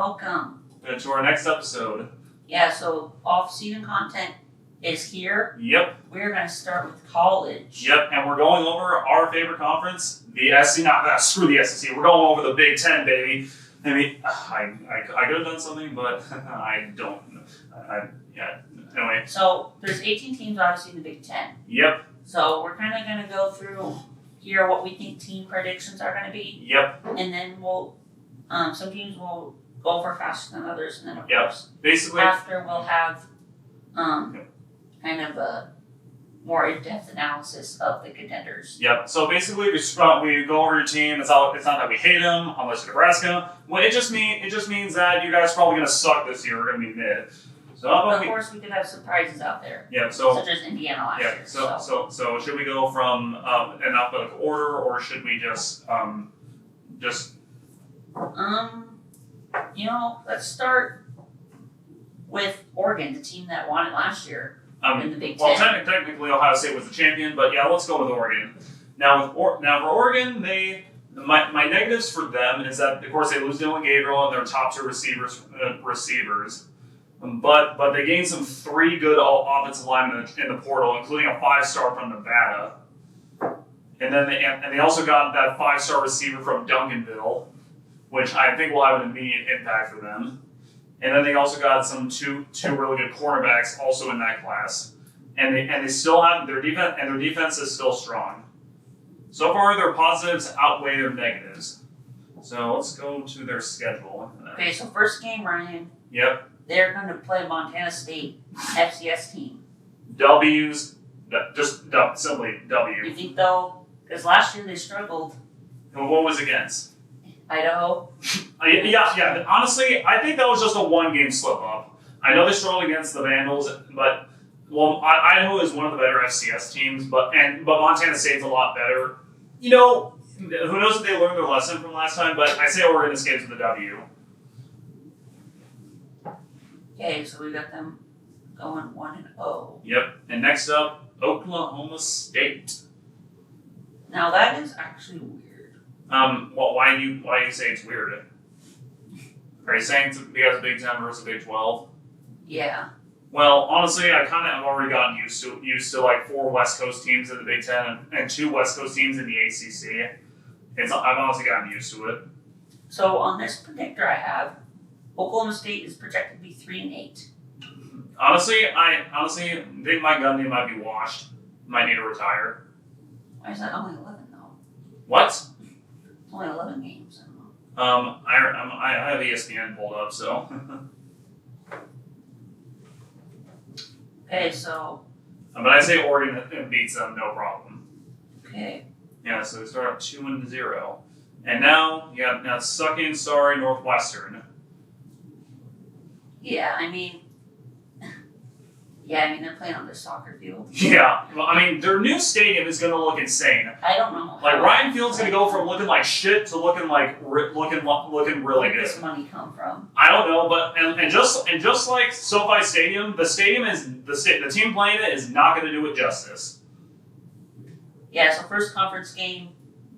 welcome. To our next episode. Yeah, so off-season content is here. Yep. We're going to start with college. Yep, and we're going over our favorite conference, the SEC. Screw the SEC. We're going over the Big Ten, baby. I mean, I could have done something, but I don't. Anyway. So there's 18 teams, obviously, in the Big Ten. Yep. So we're kind of going to go through here what we think team predictions are going to be. Yep. And then we'll, some teams will go for faster than others, and then of Yep. course, Basically. after we'll have, kind of a more in-depth analysis of the contenders. Yep. So basically, we go over your team. It's not that we hate them, unless you're Nebraska. Well, it just means that you guys are probably gonna suck this year. We're gonna be mid. So But of course, we could have surprises out there. Yeah. So such as Indiana last year. So should we go from an alphabetical order, or should we just let's start with Oregon, the team that won it last year in the Big Ten. Well, technically Ohio State was the champion, but yeah, let's go with Oregon. Now for Oregon, my negatives for them is that of course they lose Dylan Gabriel and their top two receivers, but they gained some 3 good offensive linemen in the portal, including a 5-star from Nevada, and then they also got that 5-star receiver from Duncanville, which I think will have an immediate impact for them. And then they also got some two really good cornerbacks also in that class. And they still have their defense is still strong. So far their positives outweigh their negatives. So let's go to their schedule. Okay, so first game, Ryan. Yep. They're going to play Montana State, FCS team. W's, simply W. You think though, because last year they struggled. And what was against? Idaho. Yeah. Honestly, I think that was just a 1-game slip-up. I know they struggled against the Vandals, but Idaho is one of the better FCS teams, but Montana State's a lot better. You know, who knows if they learned their lesson from last time? But I say Oregon escapes with a W. Okay, so we got them going 1-0. Yep. And next up, Oklahoma State. Now that is actually weird. Why do you say it's weird? Are you saying it's because Big 10 versus Big 12? Yeah. Well, honestly, I kind of have already gotten used to like 4 West Coast teams in the Big 10 and 2 West Coast teams in the ACC. I've honestly gotten used to it. So on this predictor I have, Oklahoma State is projected to be 3-8. Honestly, I think Mike Gundy might be washed. Might need to retire. Why is that only 11 though? What? It's only 11 games. I don't know. I have ESPN pulled up, so. Okay, so. But I say Oregon beats them, no problem. Okay. Yeah, so they start out 2-0, and now sucking sorry Northwestern. Yeah, I mean, they're playing on their soccer field. Yeah, well, I mean, their new stadium is going to look insane. I don't know. Like Ryan Field's going to go from looking like shit to looking like looking really Where good. does this money come from? I don't know, but and just like SoFi Stadium, the team playing it is not going to do it justice. Yeah, so first conference game,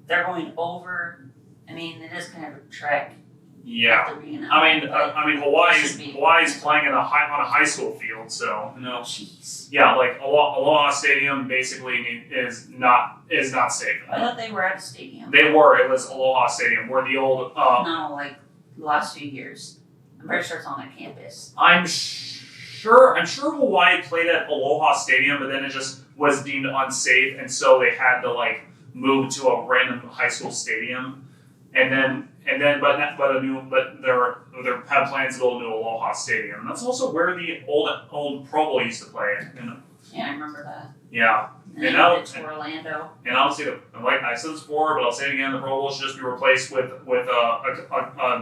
they're going over. I mean, it is kind of a trek. Yeah. I mean, Hawaii's playing on a high school field, so no. Jeez. Yeah, like Aloha Stadium basically is not safe. I thought they were at a stadium. They were. It was Aloha Stadium, where the old. No, like the last few years. I'm pretty sure it's on that campus. I'm sure Hawaii played at Aloha Stadium, but then it just was deemed unsafe, and so they had to move to a random high school stadium, but they had plans to build a new Aloha Stadium. And that's also where the old Pro Bowl used to play. Yeah, I remember that. Yeah. And now it's Orlando. And honestly, like I said this before, but I'll say it again: the Pro Bowl should just be replaced with the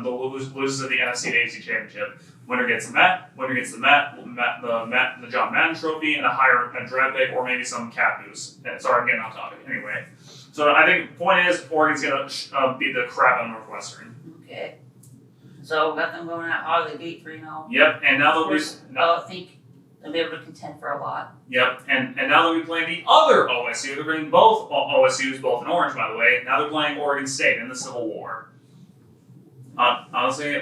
losers of the NFC and AFC Championship. Winner gets the John Madden Trophy and a draft pick, or maybe some cap boost. Sorry, I'm getting off topic. Anyway, so I think the point is Oregon's gonna beat the crap out of Northwestern. Okay. So got them going out of the gate 3-0. Yep, and now they'll I think they'll be able to contend for a lot. Yep, and now they'll be playing the other OSU. They're bringing both OSUs, both in orange, by the way. Now they're playing Oregon State in the Civil War. Honestly,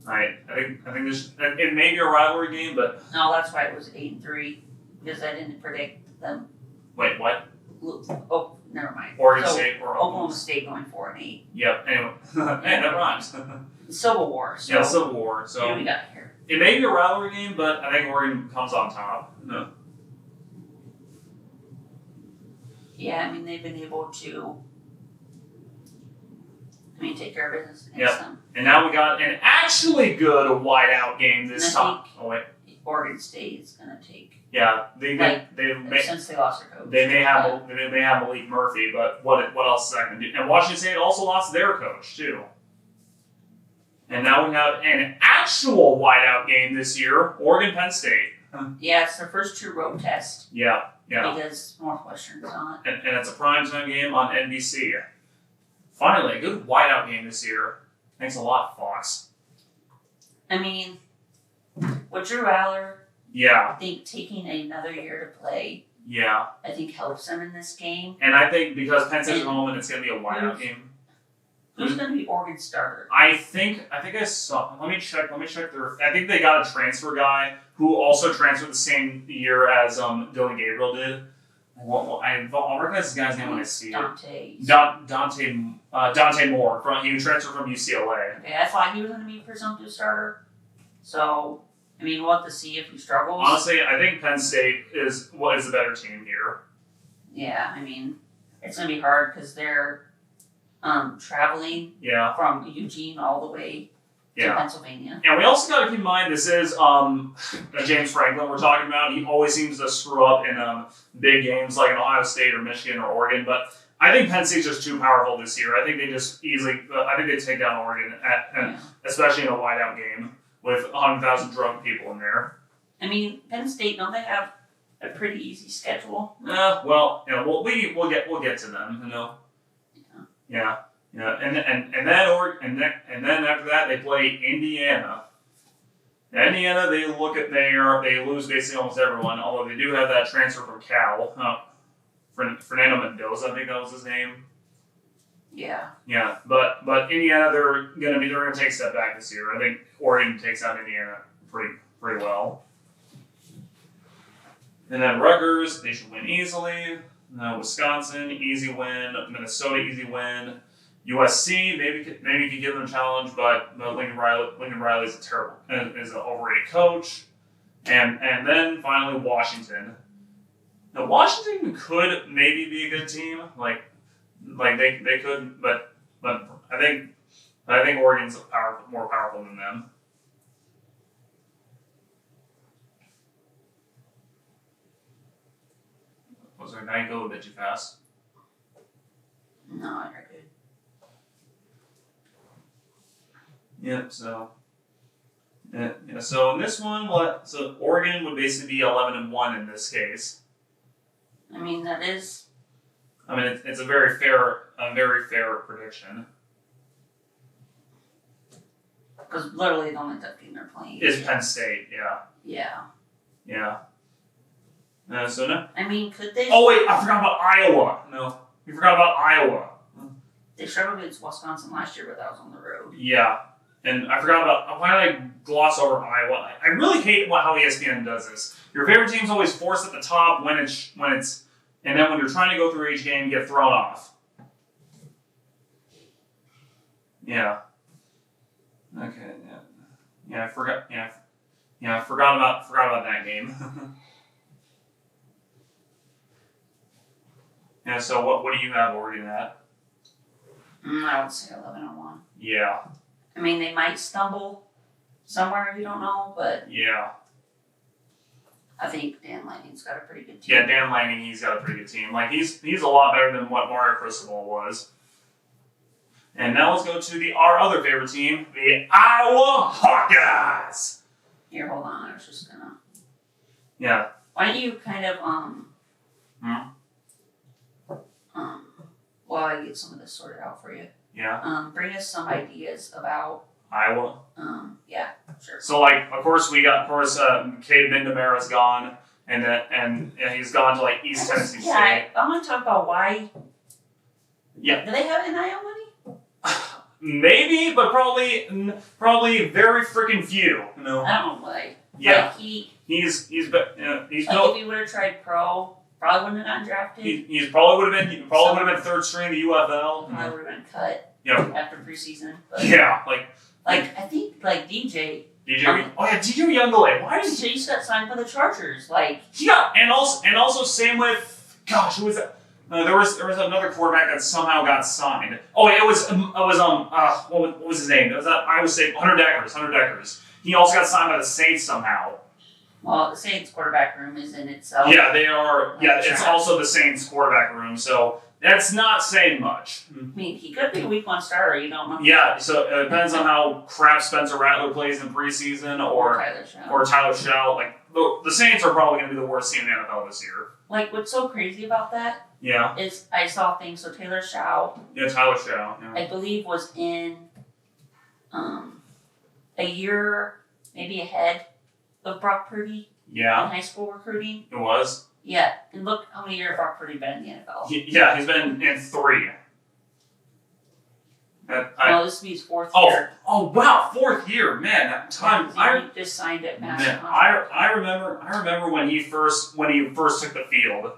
I think this it may be a rivalry game, but No, that's why it was 8-3 because I didn't predict them. wait, what? Oh, never mind. Oregon So, State or Oklahoma State going 4-8. Yep. Anyway, hey, that rhymes. Civil War. So Yeah, Civil War. what do So we got here? it may be a rivalry game, but I think Oregon comes on top. No. Yeah, I mean they've been able to. Take care of business against them. And now we got an actually good whiteout game this And I time. Oh wait. Oregon State is gonna take Yeah, they since they lost their coach. they may have Malik Murphy, but what else is that going to do? And Washington State also lost their coach too. And now we have an actual whiteout game this year: Oregon Penn State. Yeah, it's their first true road test Yeah. because Northwestern's on it. And it's a primetime game on NBC. Finally, a good whiteout game this year. Thanks a lot, Fox. With Drew Aller, Yeah, I think taking another year to play, yeah. I think helps them in this game. And I think because Penn State's home and it's going to be a whiteout game. Who's going to be Oregon's starter? I think I saw. Let me check their. I think they got a transfer guy who also transferred the same year as Dylan Gabriel did. I'll recognize this guy's name when I see it. Dante Moore. He transferred from UCLA. Okay, I thought he was going to be a presumptive starter. So, we'll have to see if he struggles. Honestly, I think Penn State is the better team here. Yeah, it's going to be hard because they're traveling Yeah. from Eugene all the way to Pennsylvania. And we also got to keep in mind this is James Franklin we're talking about. He always seems to screw up in big games like in Ohio State or Michigan or Oregon. But I think Penn State's just too powerful this year. I think they just easily. I think they take down Oregon, especially in a whiteout game with 100,000 drunk people in there. Penn State, don't they have a pretty easy schedule? We'll get to them. Yeah. And then after that they play Indiana. Indiana, they lose basically almost everyone, although they do have that transfer from Cal, Fernando Mendoza, I think that was his name. Yeah. Yeah, but Indiana, they're gonna take a step back this year. I think Oregon takes out Indiana pretty well. And then Rutgers, they should win easily. Wisconsin, easy win. Minnesota, easy win. USC, maybe could give them a challenge, but Lincoln Riley is is an overrated coach. And then finally Washington. Now Washington could maybe be a good team, like they could, but I think Oregon's more powerful than them. Was there a guy go a bit too fast? No, you're good. Yep. So in this one, Oregon would basically be 11-1 in this case. That is. It's a very fair prediction. Because literally the only tough team they're playing Is Penn State? Yeah. Yeah. So no. Could they? Oh wait, I forgot about Iowa. No, we forgot about Iowa. They struggled against Wisconsin last year, but that was on the road. Yeah. And I forgot about, why did I gloss over Iowa? I really hate how ESPN does this. Your favorite team's always forced at the top when it's, and then when you're trying to go through each game, you get thrown off. Yeah. Okay. Yeah. I forgot. Yeah. I forgot about that game. Yeah. So what do you have Oregon at? I would say 11-1. Yeah. They might stumble somewhere, you don't know, but yeah. I think Dan Lanning's got a pretty good team. Yeah, Dan Lanning, he's got a pretty good team. He's a lot better than what Mario Cristobal was. And now let's go to our other favorite team, the Iowa Hawkeyes. Here, hold on. I was just gonna. Yeah. Why don't you kind of while I get some of this sorted out for you. Yeah. Bring us some ideas about Iowa. Yeah, sure. So of course Cade McNamara's gone, and he's gone to East Tennessee State. I want to talk about why. Yeah. Do they have NIL money? maybe, but probably very freaking few. You know? I don't know, like He's if built. he would have tried pro, probably wouldn't have gotten drafted. He probably would have been third string in the UFL. Probably would have been cut. Yeah. After preseason. But Yeah, I think DJ. DJ. DJ Youngale. Why did He just got signed by the Chargers. Like he got and also same with who was that? There was another quarterback that somehow got signed. Oh, it was what was his name? It was that Iowa State Hunter Deckers. He also got signed by the Saints somehow. well, the Saints quarterback room is in itself. Yeah, they are. Yeah, it's also the Saints quarterback room, so that's not saying much. I mean, he could be a week one starter. You don't know. Yeah, so it depends on how crap Spencer Rattler plays in preseason or Tyler Show. Like the Saints are probably going to be the worst team in the NFL this year. Like what's so crazy about that Yeah. is I saw things. So Taylor Shaw, Yeah, Tyler Show. Yeah. I believe, was in a year maybe ahead of Brock Purdy Yeah, in high school recruiting. it was. Yeah, and look how many years Brock Purdy been in the NFL. He's been in 3. Well, this will be his 4th year. Oh wow, 4th year, man. That time. He just signed at Mass. Man, I remember when he first took the field,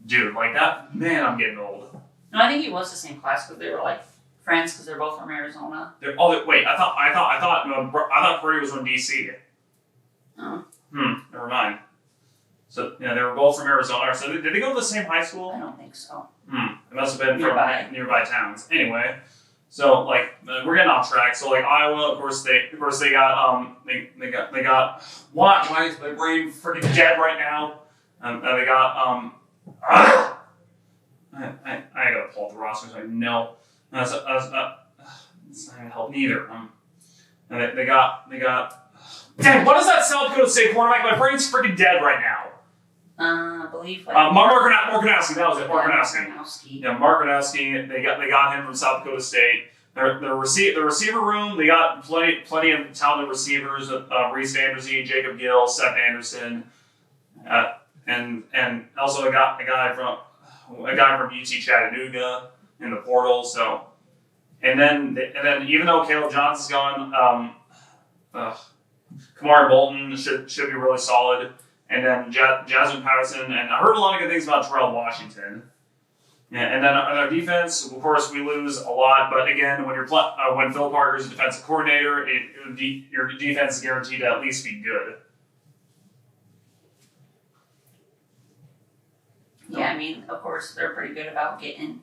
dude. Like that, man. I'm getting old. No, I think he was the same class because they were like friends because they're both from Arizona. Wait, I thought Purdy was from DC. Oh. Never mind. So yeah, they were both from Arizona. So did they go to the same high school? I don't think so. It must have been Nearby. from nearby towns. Anyway, so we're getting off track. So Iowa, of course they got why is my brain freaking dead right now? They got I gotta pull up the roster so I know. It's not gonna help neither. And they got. Dang, what is that South Dakota State quarterback? My brain's freaking dead right now. I believe. Mark Gronowski. That was it. Mark Gronowski. Gronowski. Yeah, Mark Gronowski. They got him from South Dakota State. The receiver room. They got plenty of talented receivers. Reese Anderson, Jacob Gill, Seth Anderson, and also a guy from UT Chattanooga in the portal. So, and then even though Caleb Johnson's gone, Kamari Bolton should be really solid. And then Jasmine Patterson, and I heard a lot of good things about Terrell Washington. Yeah, and then on our defense, of course, we lose a lot. But again, when Phil Parker's a defensive coordinator, your defense is guaranteed to at least be good. Yeah, I mean, of course, they're pretty good about getting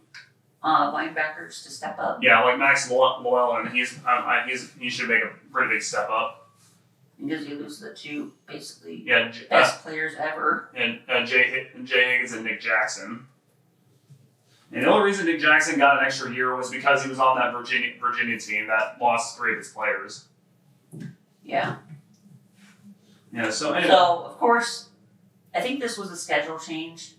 linebackers to step up. Yeah, like Max Llewellyn, he should make a pretty big step up. Because you lose the two basically best players ever. And Jay Higgins and Nick Jackson. And the only reason Nick Jackson got an extra year was because he was on that Virginia team that lost 3 of its players. Yeah. Yeah. So anyway. So of course, I think this was a schedule change.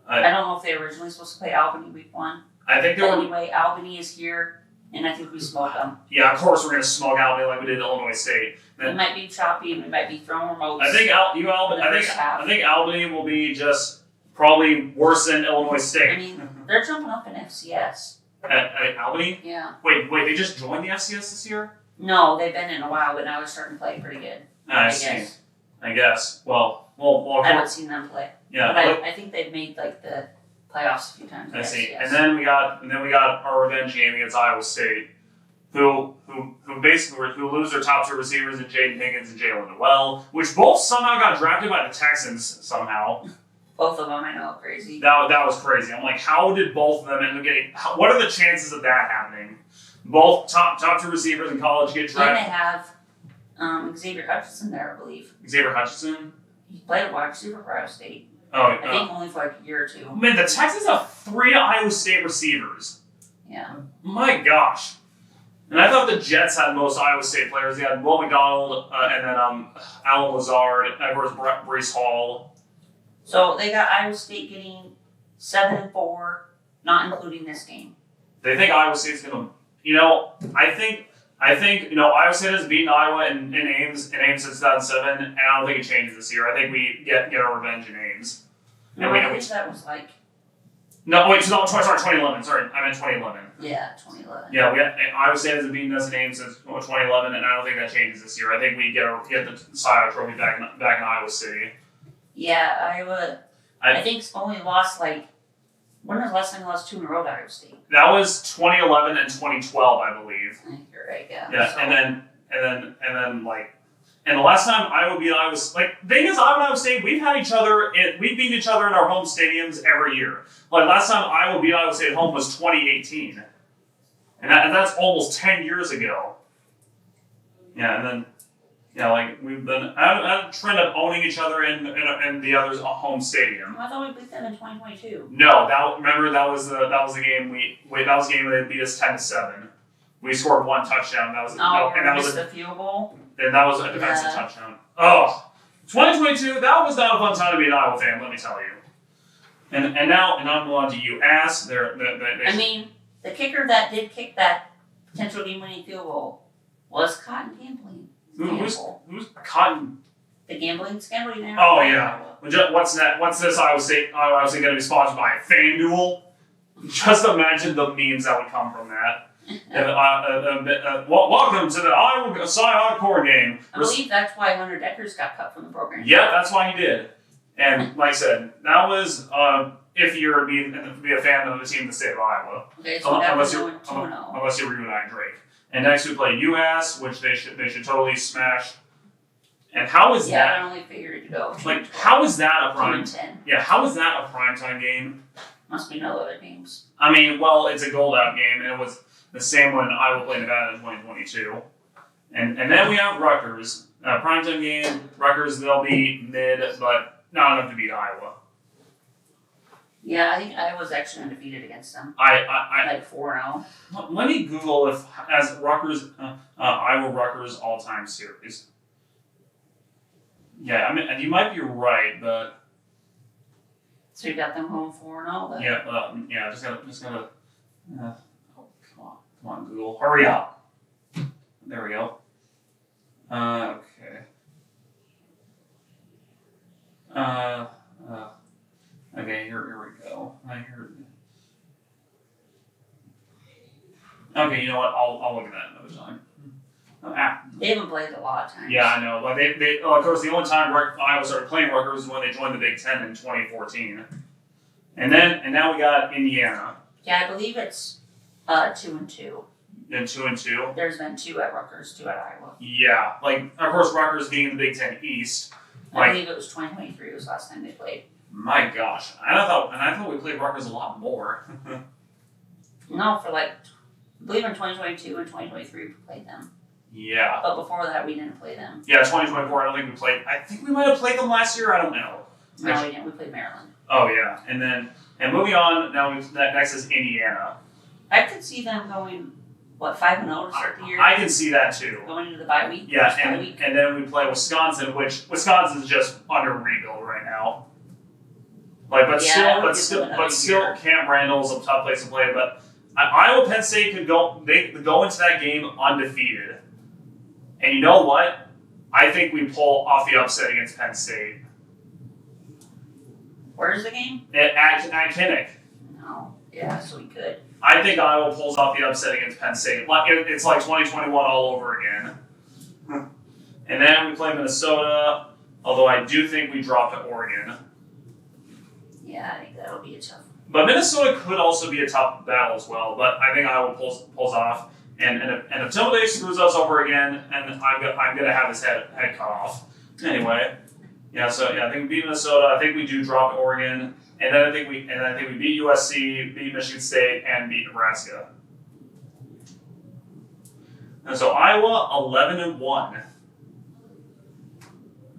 I don't know if they were originally supposed to play Albany week 1. I think they were. Anyway, Albany is here, and I think we smoke them. Yeah, of course we're going to smoke Albany like we did Illinois State. It might be choppy. We might be throwing remotes. I think Albany will be just probably worse than Illinois State. I mean, they're jumping up in FCS. At Albany? Yeah. Wait, they just joined the FCS this year? No, they've been in a while, but now they're starting to play pretty good. I guess. Well, I haven't seen them play. Yeah. But I think they've made like the playoffs a few times. I see. FCS. And then we got our revenge game against Iowa State, who lose their top 2 receivers in Jaden Higgins and Jalen Noel, which both somehow got drafted by the Texans somehow. Both of them, I know, crazy. That was crazy. I'm like, how did both of them end up getting? What are the chances of that happening? Both top 2 receivers in college get drafted. And they have Xavier Hutchinson there, I believe. Xavier Hutchinson? He played a wide receiver for Iowa State. Oh, I think only for like a year or 2. Man, the Texans have 3 Iowa State receivers. Yeah. My gosh. And I thought the Jets had most Iowa State players. They had Will McDonald and then Alan Lazard, and of course Breece Hall. So they got Iowa State getting 7-4, not including this game. They think Iowa State's gonna, I think Iowa State has beaten Iowa in Ames since 2007, and I don't think it changes this year. I think we get our revenge in Ames. No, I think that was like. No, wait, 2011. Sorry, I meant 2011. Yeah, 2011. Yeah, Iowa State hasn't beaten us in Ames since 2011, and I don't think that changes this year. I think we get the Cy Young Trophy back in Iowa City. Yeah, Iowa. I think only lost like. When was the last time we lost 2 in a row to Iowa State? That was 2011 and 2012, I believe. I think you're right. Yeah. Yeah, so. and then the last time Iowa beat Iowa, like the thing is, Iowa and Iowa State, we've beat each other in our home stadiums every year. Like last time Iowa beat Iowa State at home was 2018, and that's almost 10 years ago. Yeah, and then. Yeah, like we've been a trend of owning each other in the other's home stadium. I thought we beat them in 2022. No, that was the game that was the game where they beat us 10-7. We scored 1 touchdown. And that was the field goal. And that was a defensive touchdown. Oh, 2022. That was not a fun time to be an Iowa fan. Let me tell you. And now I'm on to UMass. I mean, the kicker that did kick that potential game-winning field goal was Cotton Gambling. Who's Cotton? The gambling now. Oh yeah. What's that? What's this? Iowa State going to be sponsored by FanDuel. Just imagine the memes that would come from that. Welcome to the Iowa Cy Young Corn game. I believe that's why Hunter Deckers got cut from the program. Yeah, that's why he did. And like I said, that was if you're to be a fan of the team in the state of Iowa. Okay, so unless you're 2-0. Unless you're reuniting Drake. And next we play UMass, which they should totally smash. And how is that? Yeah, I only figured it go. Like, how is that a prime? 10. Yeah, how is that a primetime game? Must be no other games. I mean, well, it's a gold-out game, and it was the same when Iowa played Nevada in 2022. And then we have Rutgers, primetime game. Rutgers, they'll be mid, but not enough to beat Iowa. Yeah, I think Iowa's actually undefeated against them. Like 4-0. Let me Google as Rutgers Iowa Rutgers all-time series. Yeah, I mean you might be right, but so you got them home 4-0. Yeah. Just gotta. Oh, come on, Google, hurry up! There we go. Okay. Okay, here we go. I heard. Okay, you know what? I'll look at that another time. They haven't played a lot of times. Yeah, I know. Like they of course, the only time Iowa started playing Rutgers was when they joined the Big Ten in 2014, and now we got Indiana. Yeah, I believe it's 2-2. And 2-2. There's been 2 at Rutgers, 2 at Iowa. Yeah, like of course Rutgers being in the Big Ten East. I believe it was 2023 was the last time they played. My gosh, I thought we played Rutgers a lot more. No, for I believe in 2022 and 2023 we played them. Yeah. But before that we didn't play them. Yeah, 2024. I don't think we played. I think we might have played them last year. I don't know. No, we didn't. We played Maryland. Oh yeah, and moving on. Now next is Indiana. I could see them going 5-0 to start the year. I can see that too. Going into the bye week. Yeah, and then we play Wisconsin, which Wisconsin's just under rebuild right now. But still, Camp Randall's a tough place to play. But Iowa Penn State could go into that game undefeated, and you know what? I think we pull off the upset against Penn State. Where's the game? At Kinnick. No. Yeah, so we could. I think Iowa pulls off the upset against Penn State. It's like 2021 all over again. And then we play Minnesota, although I do think we drop to Oregon. Yeah, I think that'll be a tough one. But Minnesota could also be a tough battle as well. But I think Iowa pulls off. And if Timberlake screws us over again, and I'm gonna have his head cut off. Anyway, I think we beat Minnesota. I think we do drop to Oregon, and then I think we beat USC, beat Michigan State, and beat Nebraska. And so Iowa 11-1.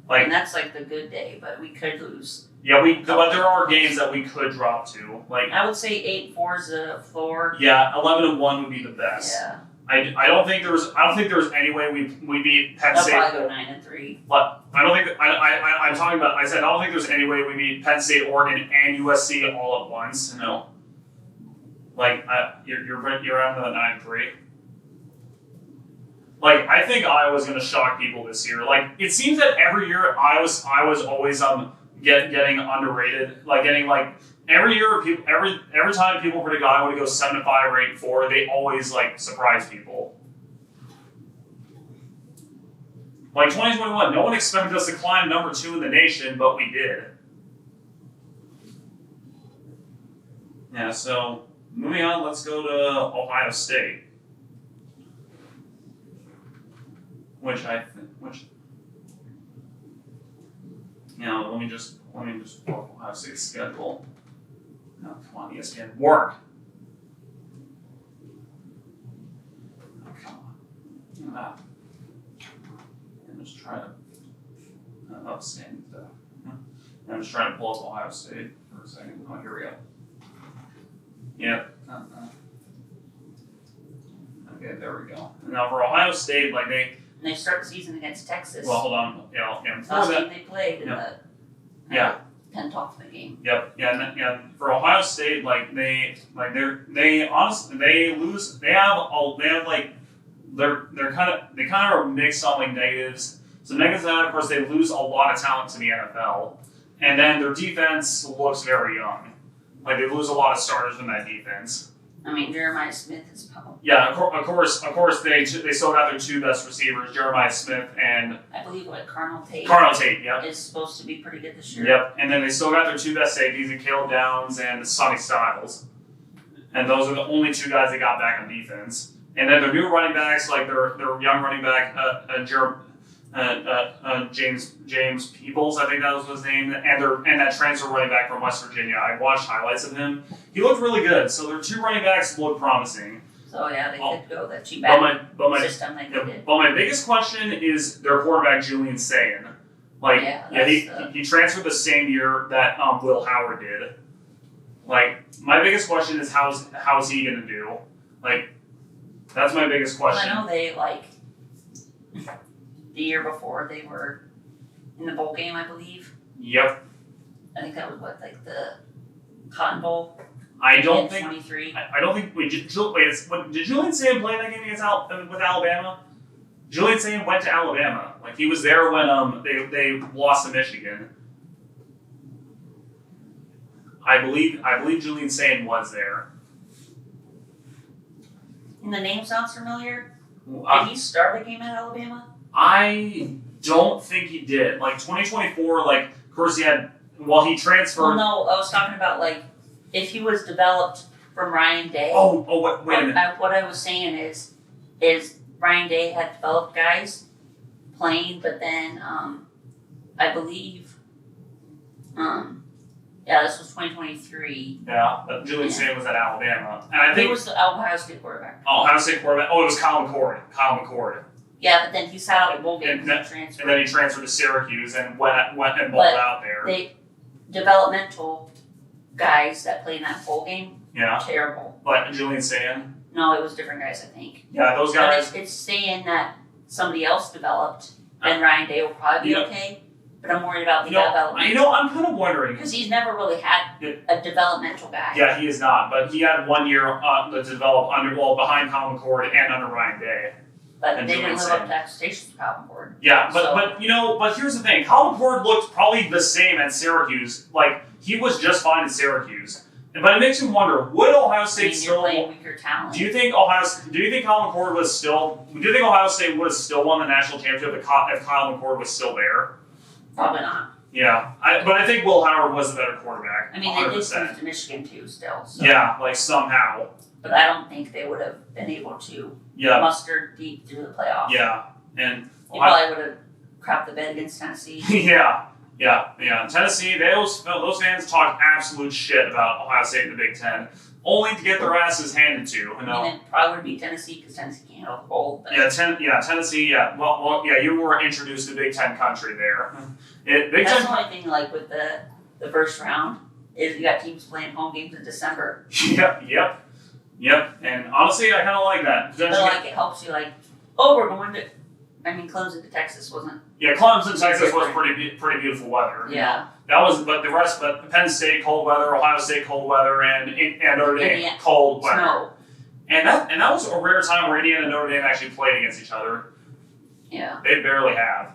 And that's the good day, but we could lose. Yeah, but there are games that we could drop to. I would say 8-4 is the floor. Yeah, 11-1 would be the best. Yeah. I don't think there's any way we beat Penn State. They'll probably go 9-3. But I don't think I'm talking about. I said I don't think there's any way we beat Penn State, Oregon, and USC all at once. No. You're around the 9-3. I think Iowa's going to shock people this year. It seems that every year Iowa's always getting underrated, like getting like every year, every time people predict Iowa to go 7-5 or 8-4, they always like surprise people. Like 2021, no one expected us to climb number 2 in the nation, but we did. Yeah, so moving on, let's go to Ohio State. Which let me just pull up Ohio State's schedule. No, come on, ESPN, work. Oh, come on. I'm just trying to upstand stuff. I'm just trying to pull up Ohio State for a second. Oh, here we go. Yep. Okay, there we go. Now for Ohio State, like they start the season against Texas. Well, hold on. Yeah. Last game they played in the yeah. Penultimate game. Yep. Yeah. For Ohio State, they honestly they lose. They kind of are mixed on like negatives. So negatives, of course, they lose a lot of talent to the NFL, and then their defense looks very young. Like they lose a lot of starters from that defense. I mean, Jeremiah Smith is probably. Yeah, of course, they still got their 2 best receivers, Jeremiah Smith and I believe Carnell Tate. Carnell Tate, yep. Is supposed to be pretty good this year. Yep, and then they still got their 2 best safeties, Caleb Downs and Sonny Styles, and those are the only 2 guys they got back on defense. And then their new running backs, like their young running back, James Peoples, I think that was his name, and that transfer running back from West Virginia. I watched highlights of him. He looked really good. So their 2 running backs look promising. So yeah, they could go that 2-back system like they did. But my biggest question is their quarterback Julian Sayin. He transferred the same year that Will Howard did. Like my biggest question is how is he gonna do? Like that's my biggest question. Well, I know they the year before they were in the bowl game, I believe. Yep. I think that was the Cotton Bowl. I don't think. 23. I don't think. Did Julian Sayin play that game with Alabama? Julian Sayin went to Alabama. Like he was there when they lost to Michigan. I believe Julian Sayin was there. And the name sounds familiar. Did he start a game at Alabama? I don't think he did. Like 2024, of course he had. Well, he transferred. Well, no, I was talking about if he was developed from Ryan Day. Oh, wait a minute. What I was saying is Ryan Day had developed guys playing, but then I believe, this was 2023. Yeah, but Julian Sayin was at Alabama, and I think he was the Ohio State quarterback. Ohio State quarterback. Oh, it was Kyle McCord. Yeah, but then he sat out a bowl game and transferred. And then he transferred to Syracuse and went and balled out there. Developmental guys that played in that bowl game. Yeah. Terrible. But Julian Sayin. No, it was different guys, I think. Yeah, those guys. But it's saying that somebody else developed, and Ryan Day will probably be okay. But I'm worried about the development. I'm kind of wondering because he's never really had a developmental guy. Yeah, he is not. But he had 1 year to develop behind Kyle McCord and under Ryan Day. But they didn't live up to expectations for Kyle McCord. Yeah, but here's the thing. Kyle McCord looked probably the same at Syracuse. Like he was just fine at Syracuse. But it makes you wonder: would Ohio State still? Playing weaker talent. Do you think Kyle McCord was still? Do you think Ohio State would have still won the national championship if Kyle McCord was still there? Probably not. Yeah, but I think Will Howard was the better quarterback. I mean, 100%. They did lose to Michigan too, still. So. Yeah, somehow. But I don't think they would have been able to muster deep through the playoffs. Yeah, and they probably would have crapped the bed against Tennessee. Yeah. Tennessee, those fans talk absolute shit about Ohio State in the Big Ten, only to get their asses handed to. I mean, it probably would be Tennessee because Tennessee can't handle the bowl. Tennessee. Yeah, well, you were introduced to Big Ten country there. That's the only thing, with the first round is you got teams playing home games in December. Yep. And honestly, I kind of like that. But it helps you. We're going to. I mean, Clemson to Texas wasn't. Yeah, Clemson, Texas was pretty beautiful weather. Yeah. That was, but Penn State cold weather, Ohio State cold weather, and Notre Dame cold weather. Snow. And that was a rare time where Indiana and Notre Dame actually played against each other. Yeah. They barely have.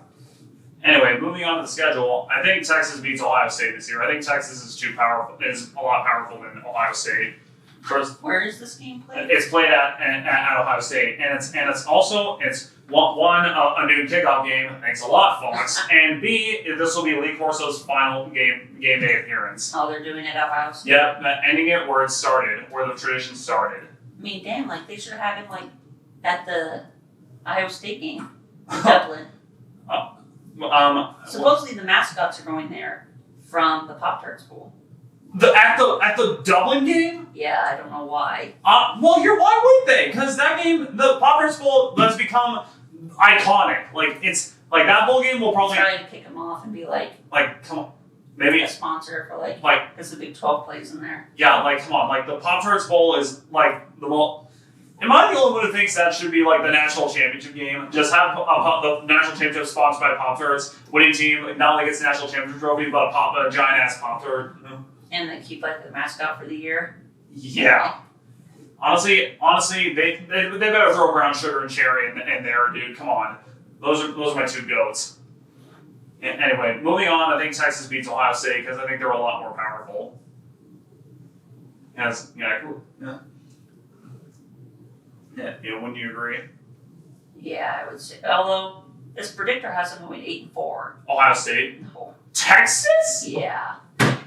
Anyway, moving on to the schedule, I think Texas beats Ohio State this year. I think Texas is a lot powerful than Ohio State. First, Where is this game played? it's played at Ohio State, and it's also one a noon kickoff game. Thanks a lot, Fox. And B, this will be Lee Corso's final game day appearance. Oh, they're doing it at Ohio State. Yep, ending it where it started, where the tradition started. I mean, damn, like they should have him like at the Ohio State game in Dublin. Supposedly the mascots are going there from the Pop-Tart school. At the Dublin game? Yeah, I don't know why. Why would they? Because that game, the Pop-Tarts Bowl has become iconic. Like it's like that bowl game will probably try to kick them off and be like come on, maybe a sponsor for like because the Big 12 plays in there. Yeah, like come on, like the Pop-Tarts Bowl is like the most. Am I the only one who thinks that should be like the national championship game? Just have the national championship sponsored by Pop-Tarts. Winning team not only gets the national championship trophy, but a giant ass Pop-Tart. And they keep like the mascot for the year. Yeah. Honestly, they better throw brown sugar and cherry in there, dude. Come on, those are my two goats. Anyway, moving on. I think Texas beats Ohio State because I think they're a lot more powerful. Wouldn't you agree? Yeah, I would say. Although this predictor has them going 8-4. Ohio State. No. Texas? Yeah.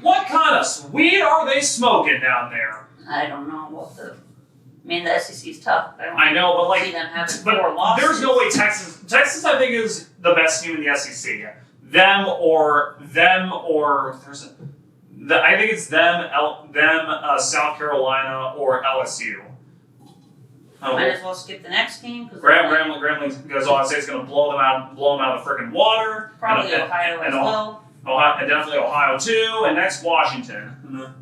What kind of weed are they smoking down there? I don't know what the. I mean, the SEC's tough. I know, but see them having 4 losses. There's no way Texas. Texas, I think, is the best team in the SEC. Them or I think it's them, South Carolina or LSU. Might as well skip the next game. Grambling, because Ohio State's going to blow them out of the freaking water. Probably Ohio as well. Ohio, and definitely Ohio too, and next Washington.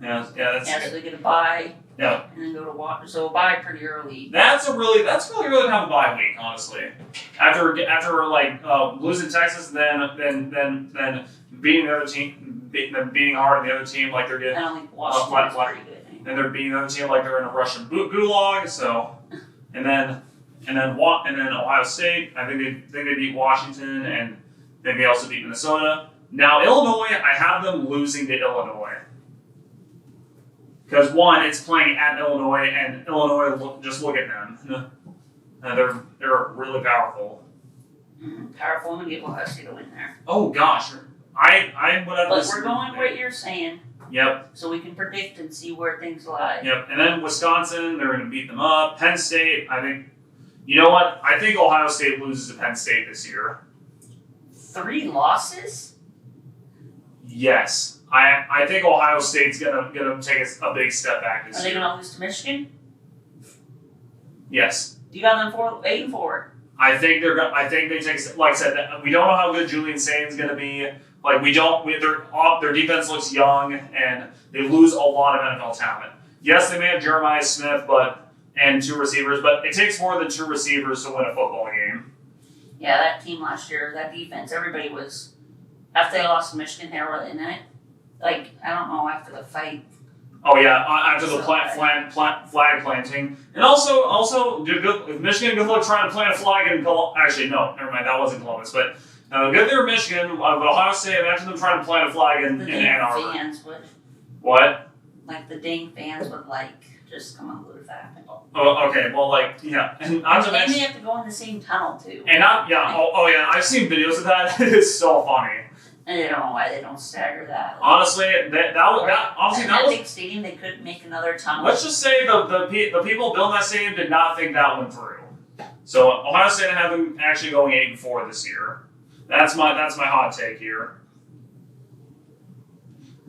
Yeah, that's so they get a bye. Yeah. And then go to Washington. So a bye pretty early. That's really good to have a bye week, honestly. After like losing Texas, then beating the other team, beating hard on the other team like they're getting. I don't think Washington's pretty good. And they're beating the other team like they're in a Russian gulag. So, and then Ohio State. I think they beat Washington, and then they also beat Minnesota. Now Illinois, I have them losing to Illinois because one, it's playing at Illinois, and Illinois just look at them. They're really powerful. Powerful. I'm gonna give Ohio State a win there. Oh gosh, I would have. But we're going what you're saying. Yep. So we can predict and see where things lie. Yep. And then Wisconsin, they're going to beat them up. Penn State, I think. You know what? I think Ohio State loses to Penn State this year. 3 losses? Yes. I think Ohio State's gonna take a big step back this year. Are they gonna lose to Michigan? Yes. You got them 8-4. I think they take. Like I said, we don't know how good Julian Saint's gonna be. Like their defense looks young, and they lose a lot of NFL talent. Yes, they may have Jeremiah Smith, and 2 receivers, but it takes more than 2 receivers to win a football game. Yeah, that team last year, that defense, everybody was. After they lost to Michigan, they were in it. Like I don't know after the fight. Oh yeah, after the flag planting, and also if Michigan good luck trying to plant a flag in Columbus. Actually, no, never mind, that wasn't Columbus, but. Good they were Michigan, but Ohio State, imagine them trying to plant a flag in Ann Arbor. Fans would. What? Like the dang fans would just come up with that. Oh, okay. Well, yeah. And they have to go in the same tunnel too. And yeah. I've seen videos of that. It's so funny. And I don't know why they don't stagger that. Honestly, that big stadium. They couldn't make another tunnel. Let's just say the people building that stadium did not think that went through. So Ohio State have them actually going 8-4 this year. That's my hot take here.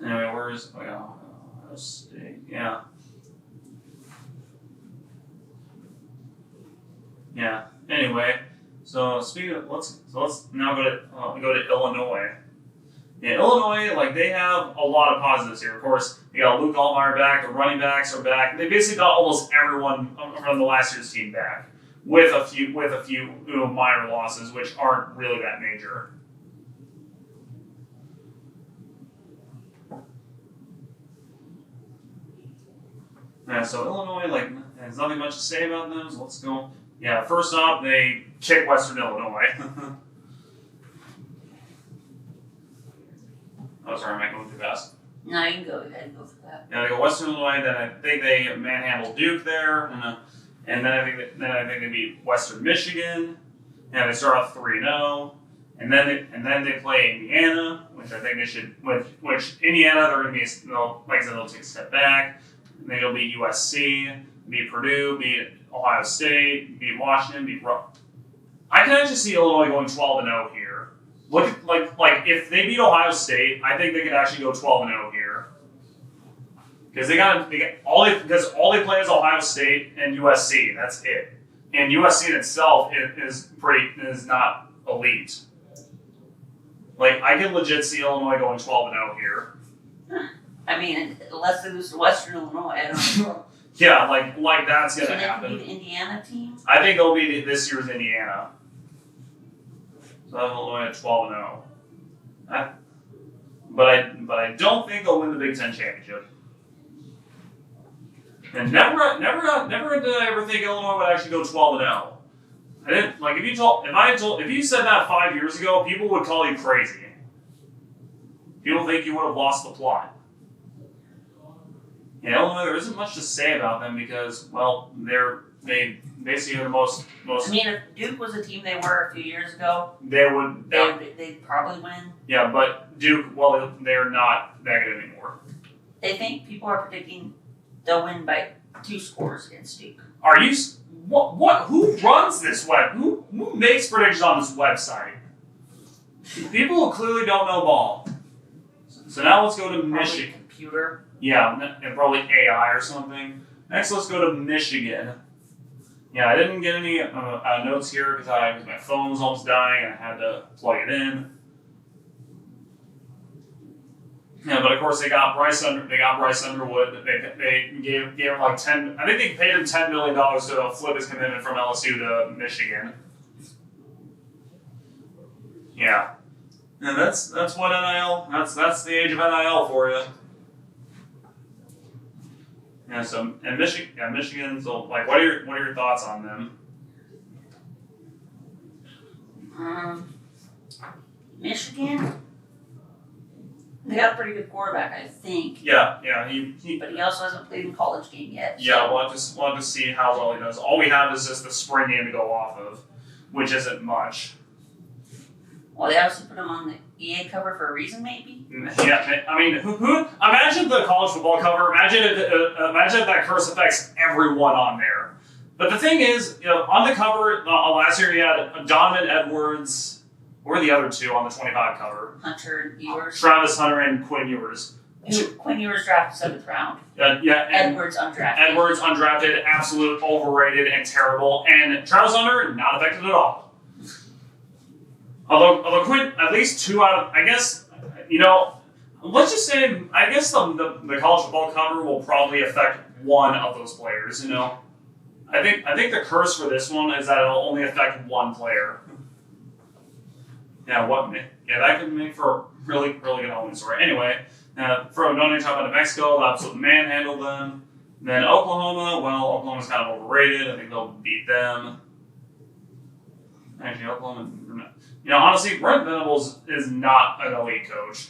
Anyway, where's Ohio State? Yeah. Yeah. Anyway, so speaking of, let's now go to Illinois. Yeah, Illinois, they have a lot of positives here. Of course, they got Luke Altmaier back. The running backs are back. They basically got almost everyone from the last year's team back. With a few minor losses, which aren't really that major. Yeah, so Illinois, there's nothing much to say about them. So let's go. Yeah, first off, they kick Western Illinois. Oh, sorry, am I going too fast? No, you can go ahead and go for that. Yeah, they go Western Illinois. Then I think they manhandle Duke there, and then I think they beat Western Michigan. And they start off 3-0, and then they play Indiana, which I think they should. Which Indiana, they're going to be, like I said, they'll take a step back. And then you'll beat USC, beat Purdue, beat Ohio State, beat Washington, beat. I can actually see Illinois going 12-0 here. Look at, like if they beat Ohio State, I think they could actually go 12-0 here. Because all they play is Ohio State and USC. That's it. And USC in itself is not elite. Like I can legit see Illinois going 12-0 here. I mean, unless they lose to Western Illinois, I don't know. Yeah, like that's gonna So they happen. can be the Indiana team. I think they'll be this year's Indiana. So Illinois at 12-0. But I don't think they'll win the Big Ten championship. And never did I ever think Illinois would actually go 12-0. I didn't like if you said that 5 years ago, people would call you crazy. People think you would have lost the plot. Yeah, Illinois, there isn't much to say about them because, well, they basically are the most. I mean, if Duke was the team they were a few years ago, they'd probably win. Yeah, but Duke, well, they're not that good anymore. They think people are predicting they'll win by 2 scores against Duke. Are you? What? Who runs this web? Who makes predictions on this website? People who clearly don't know ball. So now let's go to Michigan. Computer. Yeah, and probably AI or something. Next, let's go to Michigan. Yeah, I didn't get any notes here because my phone was almost dying and I had to plug it in. Yeah, but of course they got Bryce Underwood. They gave him like 10. I think they paid him $10 million to flip his commitment from LSU to Michigan. Yeah, and that's what NIL. That's the age of NIL for you. Yeah. So and Michigan. So like, what are your thoughts on them? Michigan. They got a pretty good quarterback, I think. Yeah. But he also hasn't played in a college game yet. Yeah, we'll have to see how well he does. All we have is just the spring game to go off of, which isn't much. Well, they obviously put him on the EA cover for a reason, maybe. Yeah, I mean, who? Imagine the college football cover. Imagine if that curse affects everyone on there. But the thing is, on the cover last year, you had Donovan Edwards. Where are the other two on the 25 cover? Hunter Ewers. Travis Hunter and Quinn Ewers. Quinn Ewers drafted 7th round. Yeah. Edwards undrafted. Edwards undrafted, absolute overrated and terrible. And Travis Hunter, not affected at all. Although Quinn, at least 2 out of, I guess, let's just say, I guess the college football cover will probably affect one of those players. I think the curse for this one is that it'll only affect one player. Yeah, that could make for a really, really good Halloween story. Anyway, for don't even talk about Mexico, they'll absolutely manhandle them. Then Oklahoma, well, Oklahoma's kind of overrated. I think they'll beat them. Actually, Oklahoma, honestly, Brent Venables is not an elite coach.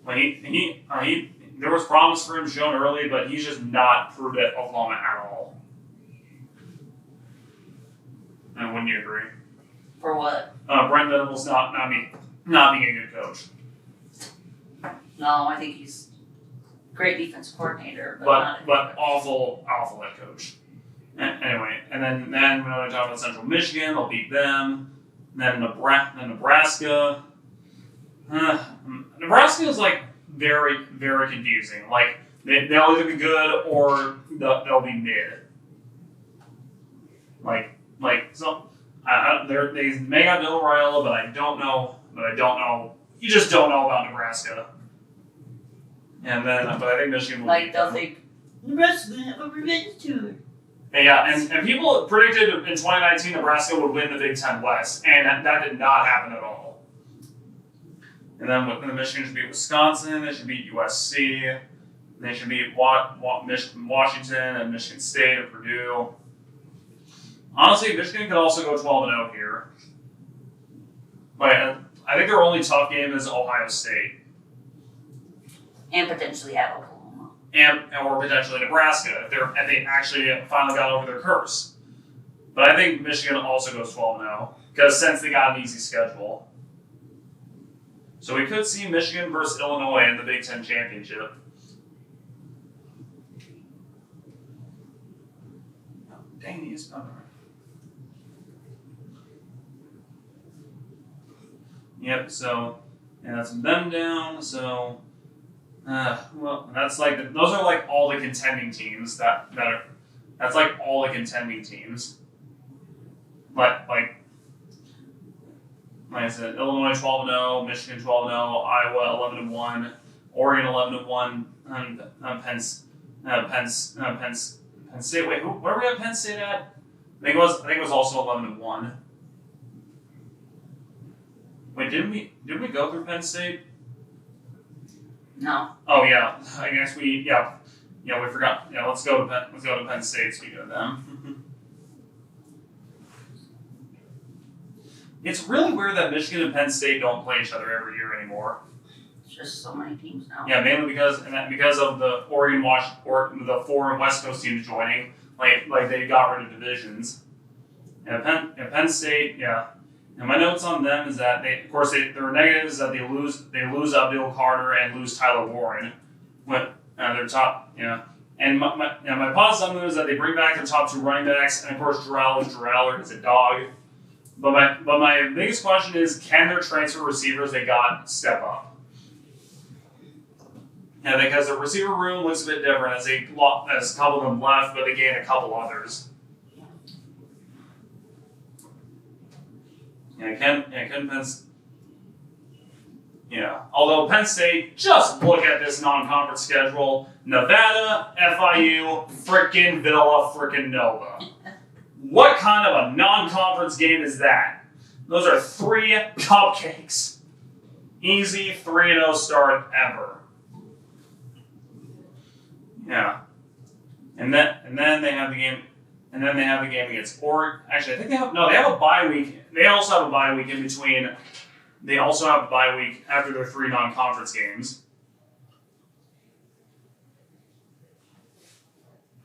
Like there was promise for him shown early, but he's just not proved at Oklahoma at all. And wouldn't you agree? For what? Brent Venables not being a good coach. No, I think he's a great defense coordinator, but awful head coach. Anyway, and then when I talk about Central Michigan, they'll beat them. Then Nebraska. Nebraska is like very, very confusing. Like they'll either be good or they'll be mid. They may have Dylan Raiola, but I don't know. You just don't know about Nebraska. And then, but I think Michigan will beat them. They'll think Nebraska's gonna have a revenge tour. And people predicted in 2019 Nebraska would win the Big Ten West, and that did not happen at all. And then Michigan should beat Wisconsin. They should beat USC. They should beat Washington and Michigan State and Purdue. Honestly, Michigan could also go 12-0 here. But I think their only tough game is Ohio State. And potentially at Oklahoma. or potentially Nebraska if they actually finally got over their curse. But I think Michigan also goes 12-0 because since they got an easy schedule. So we could see Michigan versus Illinois in the Big Ten championship. Oh, dang, he's not. Yep. So, and that's them down. So, well, that's like those are like all the contending teams that are. That's like all the contending teams. But like I said, Illinois 12-0, Michigan 12-0, Iowa 11-1, Oregon 11-1, Penn State. Wait, where were we at Penn State at? I think it was also 11-1. Wait, didn't we go through Penn State? No. Oh yeah, I guess we forgot. Yeah, let's go to Penn State. Speaking of them. It's really weird that Michigan and Penn State don't play each other every year anymore. It's just so many teams now. Yeah, mainly because of the Oregon, Washington, the 4 West Coast teams joining. Like they got rid of divisions. And Penn State, yeah. And my notes on them is that their negatives is that they lose Abdul Carter and lose Tyler Warren. When their top, yeah. And my positive on them is that they bring back their top 2 running backs, and of course Dreller is a dog. But my biggest question is, can their transfer receivers they got step up? Yeah, because the receiver room looks a bit different as a couple of them left, but they gained a couple others. Yeah, although Penn State, just look at this non-conference schedule: Nevada, FIU, frickin' Villa, frickin' Nova. What kind of a non-conference game is that? Those are 3 cupcakes. Easy 3-0 start ever. Yeah. And then they have the game. And then they have the game against Oregon. Actually, I think they have a bye week. They also have a bye week in between. They also have a bye week after their 3 non-conference games.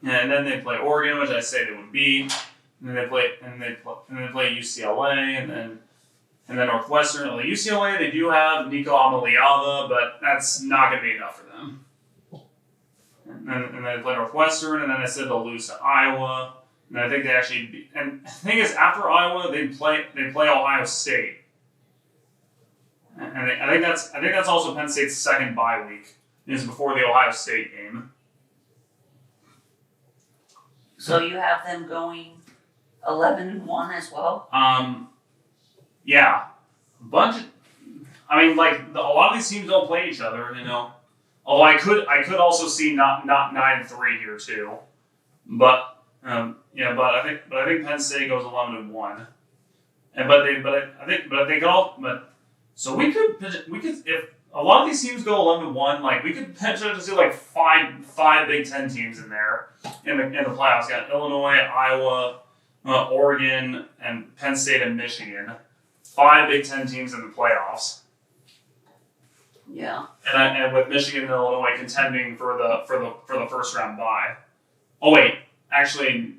And then they play Oregon, which I say they would beat. And then they play UCLA, and then Northwestern. Well, UCLA, they do have Nico Amaliava, but that's not going to be enough for them. And then they play Northwestern, and then I said they'll lose to Iowa. And I think they actually beat. And the thing is, after Iowa, they play Ohio State. And I think that's also Penn State's second bye week. Is before the Ohio State game. So you have them going 11-1 as well? Yeah. A lot of these teams don't play each other, you know. Although I could also see not 9-3 here too. But I think Penn State goes 11-1. So we could if a lot of these teams go 11-1, like we could potentially see like five Big Ten teams in there in the playoffs. Got Illinois, Iowa, Oregon, and Penn State and Michigan. 5 Big Ten teams in the playoffs. Yeah. And with Michigan and Illinois contending for the first round bye. Oh wait, actually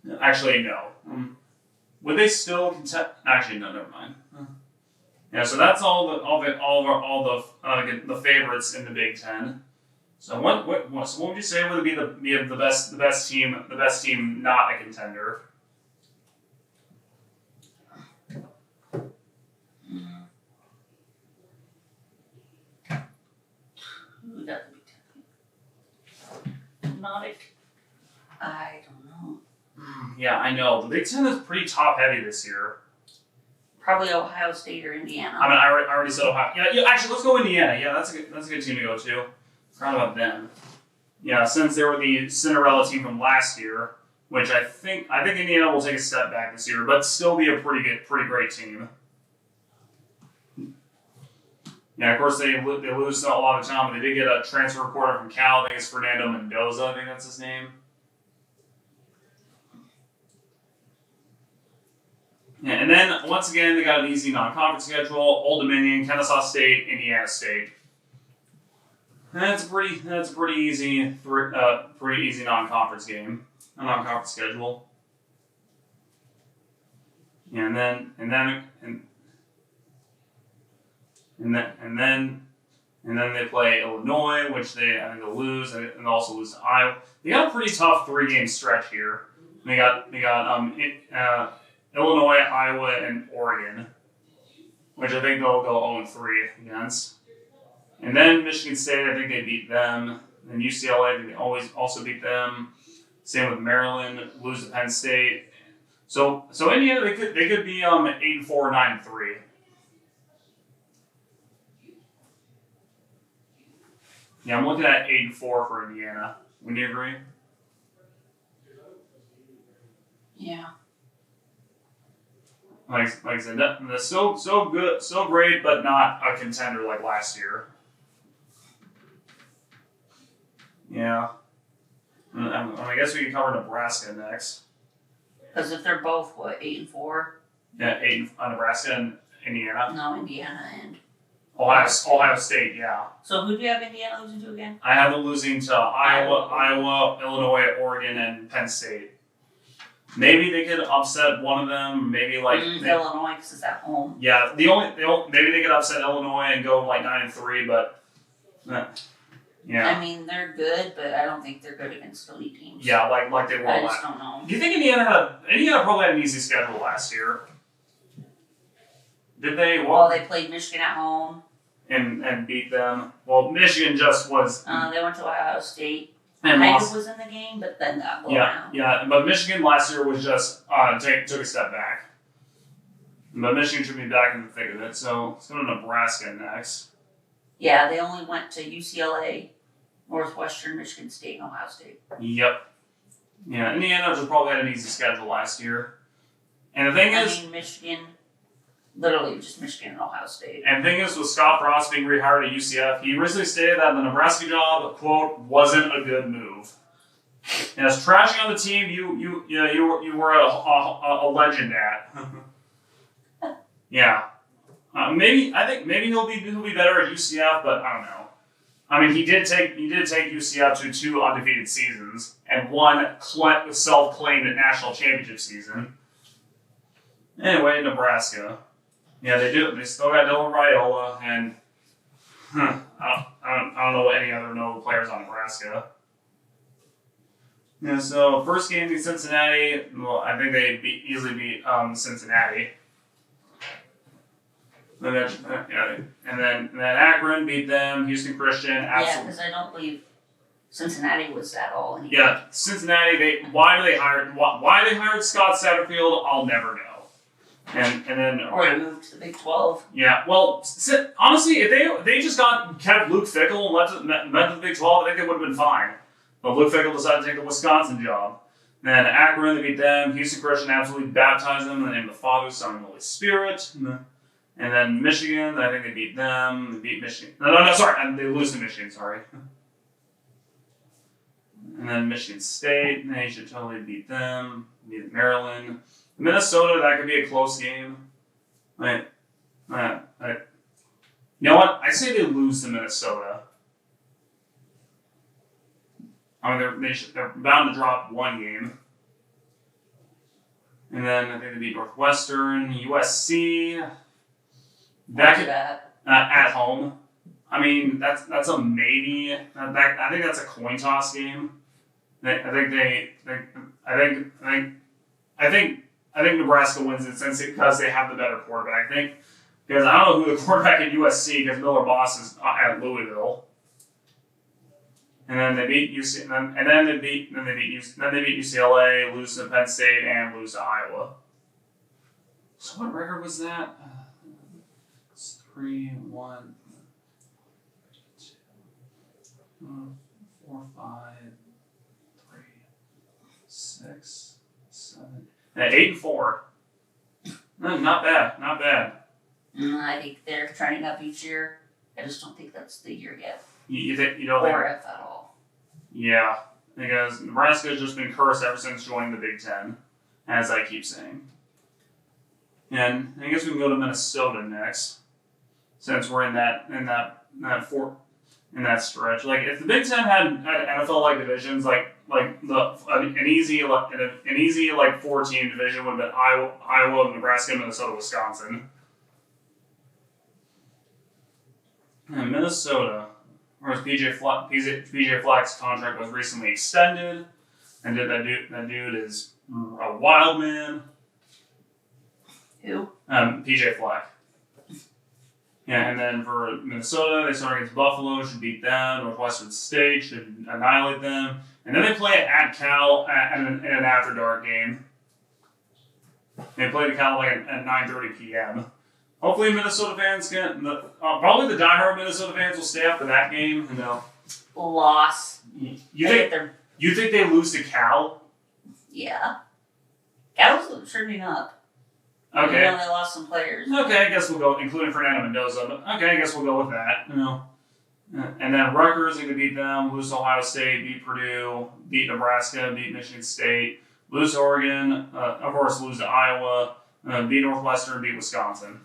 no. Would they still contend? Actually, no. Never mind. Yeah, so that's all the favorites in the Big Ten. So what would you say would be the best team not a contender? Who got the Big Ten? I don't know. Yeah, I know. The Big Ten is pretty top heavy this year. Probably Ohio State or Indiana. I mean, I already said Ohio. Yeah. Actually, let's go Indiana. Yeah, that's a good team to go to. Proud about them. Yeah, since they were the Cinderella team from last year, which I think Indiana will take a step back this year, but still be a pretty great team. Yeah, of course they lose a lot of time, but they did get a transfer reporter from Cal. I think it's Fernando Mendoza. I think that's his name. Yeah, and then, once again, they got an easy non-conference schedule: Old Dominion, Kennesaw State, Indiana State. That's a pretty easy non-conference game, a non-conference schedule. Yeah, and then they play Illinois, which I think they'll lose, and also lose to Iowa. They got a pretty tough 3-game stretch here. They got Illinois, Iowa, and Oregon, which I think they'll go 0-3 against. And then Michigan State, I think they beat them. And UCLA, I think they always also beat them. Same with Maryland, lose to Penn State. So Indiana, they could be 8-4, 9-3. Yeah, I'm looking at 8-4 for Indiana. Would you agree? Yeah. Like I said, they're so good, so great, but not a contender like last year. Yeah. I guess we can cover Nebraska next. Because if they're both, 8-4? Yeah, Nebraska and Indiana. No, Indiana and Ohio State, yeah. So who do you have Indiana losing to again? I have them losing to Iowa, Illinois, Oregon, and Penn State. Maybe they could upset one of them. Maybe Illinois because it's at home. Yeah, maybe they could upset Illinois and go 9-3, but yeah. I mean, they're good, but I don't think they're good against elite teams. Yeah, like they were. I just don't know. Do you think Indiana probably had an easy schedule last year? Did they? Well, they played Michigan at home and beat them. Well, Michigan just was. They went to Ohio State. And Iowa was in the game, but then got blown out. Yeah, but Michigan last year was just took a step back. But Michigan should be back in the thick of it. So let's go to Nebraska next. Yeah, they only went to UCLA, Northwestern, Michigan State, and Ohio State. Yep. Yeah, Indiana just probably had an easy schedule last year. And the thing is, Michigan, literally just Michigan and Ohio State. And the thing is, with Scott Frost being rehired at UCF, he originally stated that the Nebraska job, quote, wasn't a good move. And as trashing on the team, you were a legend at. Yeah. Maybe he'll be better at UCF, but I don't know. I mean, he did take UCF to 2 undefeated seasons and 1 self-claimed national championship season. Anyway, Nebraska. Yeah, they do. They still got Dylan Raiola, and I don't know any other notable players on Nebraska. Yeah, so first game in Cincinnati. Well, I think they easily beat Cincinnati. And then Akron beat them. Houston Christian. Yeah, because I don't believe Cincinnati was at all. Yeah, Cincinnati. Why they hired Scott Satterfield? I'll never know. And then or they moved to the Big 12. Yeah, well, honestly, if they just kept Luke Fickell and met to the Big 12, I think they would have been fine. But Luke Fickell decided to take the Wisconsin job. Then Akron, they beat them. Houston Christian absolutely baptized them in the name of the Father, Son, and Holy Spirit. And then Michigan, I think they beat them. They beat Michigan. No, sorry, they lose to Michigan. Sorry. And then Michigan State, they should totally beat them. Beat Maryland. Minnesota, that could be a close game. You know what? I say they lose to Minnesota. I mean, they're bound to drop 1 game. And then I think they beat Northwestern, USC. At home. I mean, that's a maybe. I think that's a coin toss game. I think Nebraska wins it because they have the better quarterback. I think because I don't know who the quarterback at USC because Miller Boss is at Louisville. And then they beat UC, and then they beat UCLA, lose to Penn State, and lose to Iowa. So what record was that? It's 3-1, 2, 4, 5, 3, 6, 7. 8-4. Not bad. I think they're trending up each year. I just don't think that's the year yet. You don't think? Or if at all. Yeah, because Nebraska has just been cursed ever since joining the Big Ten, as I keep saying. And I guess we can go to Minnesota next, since we're in that in that stretch. Like if the Big Ten had NFL-like divisions, like an easy 4-team division would have been Iowa, Nebraska, Minnesota, Wisconsin, and Minnesota. Whereas PJ Fleck's contract was recently extended, and that dude is a wild man. Who? PJ Fleck. Yeah, and then for Minnesota, they start against Buffalo, should beat them. Northwestern State should annihilate them. And then they play at Cal in an after dark game. They play at Cal like at 9:30 p.m. Hopefully Minnesota fans probably the diehard Minnesota fans will stay up for that game. And they'll loss. You think they lose to Cal? Yeah. Cal's turning up. Okay. They only lost some players. Okay, I guess we'll go, including Fernando Mendoza. But okay, I guess we'll go with that. And then Rutgers, they could beat them, lose to Ohio State, beat Purdue, beat Nebraska, beat Michigan State, lose to Oregon, of course, lose to Iowa, beat Northwestern, beat Wisconsin.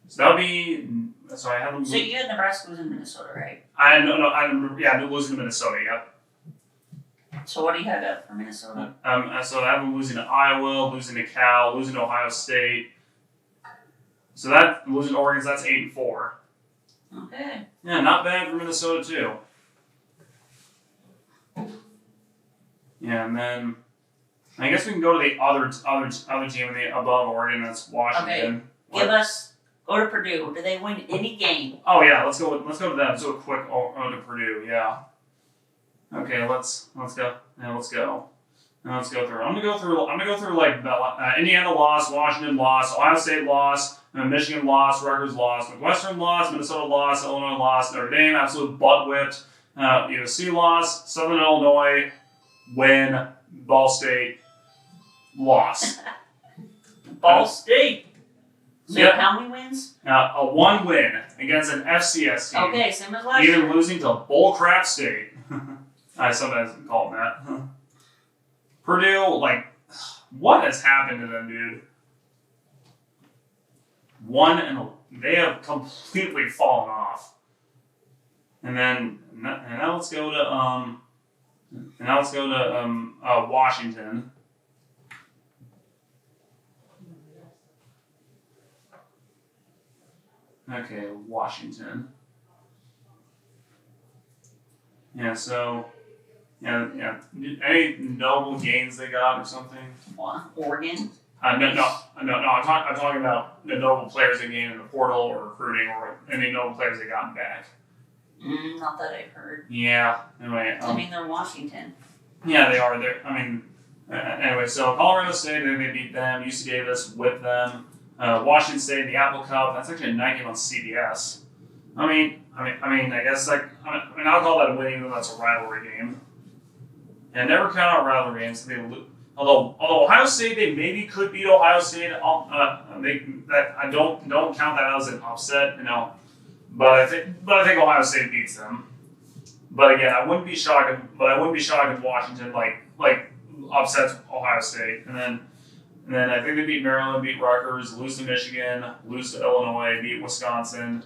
So that'll be. So I have them. So you had Nebraska losing to Minnesota, right? I'm losing to Minnesota. Yep. So what do you have up for Minnesota? So I have them losing to Iowa, losing to Cal, losing to Ohio State. So that losing to Oregon, that's 8-4. Okay. Yeah, not bad for Minnesota too. Yeah, and then I guess we can go to the other team in the above Oregon. That's Washington. Okay. Go to Purdue. Do they win any game? Oh yeah, let's go to them. Let's do a quick to Purdue. Yeah. Okay, let's go. Yeah, let's go. Now let's go through. I'm gonna go through like Indiana lost, Washington lost, Ohio State lost, Michigan lost, Rutgers lost, Northwestern lost, Minnesota lost, Illinois lost, Notre Dame absolute butt whipped, USC lost, Southern Illinois win, Ball State lost. Ball State. So yep. How many wins? A 1 win against an FCS team. Okay, same as last year. Even losing to Bullcrap State. I sometimes call them that. Purdue, like, what has happened to them, dude? They have completely fallen off. And now let's go to Washington. Okay, Washington. Yeah, so. Yeah. Any notable gains they got or something? Oregon. No. I'm talking about the notable players they gained in the portal or recruiting, or any notable players they gotten back. Not that I've heard. Yeah. Anyway. They're Washington. Yeah, they are. Anyway, so Colorado State, they beat them. UC Davis whipped them. Washington State, the Apple Cup. That's actually a night game on CBS. I guess I'll call that a win, even though that's a rivalry game. And never count out rivalry games. Although Ohio State, they maybe could beat Ohio State. I don't count that as an upset, But I think Ohio State beats them. But again, I wouldn't be shocked if Washington like upsets Ohio State. And then I think they beat Maryland, beat Rutgers, lose to Michigan, lose to Illinois, beat Wisconsin,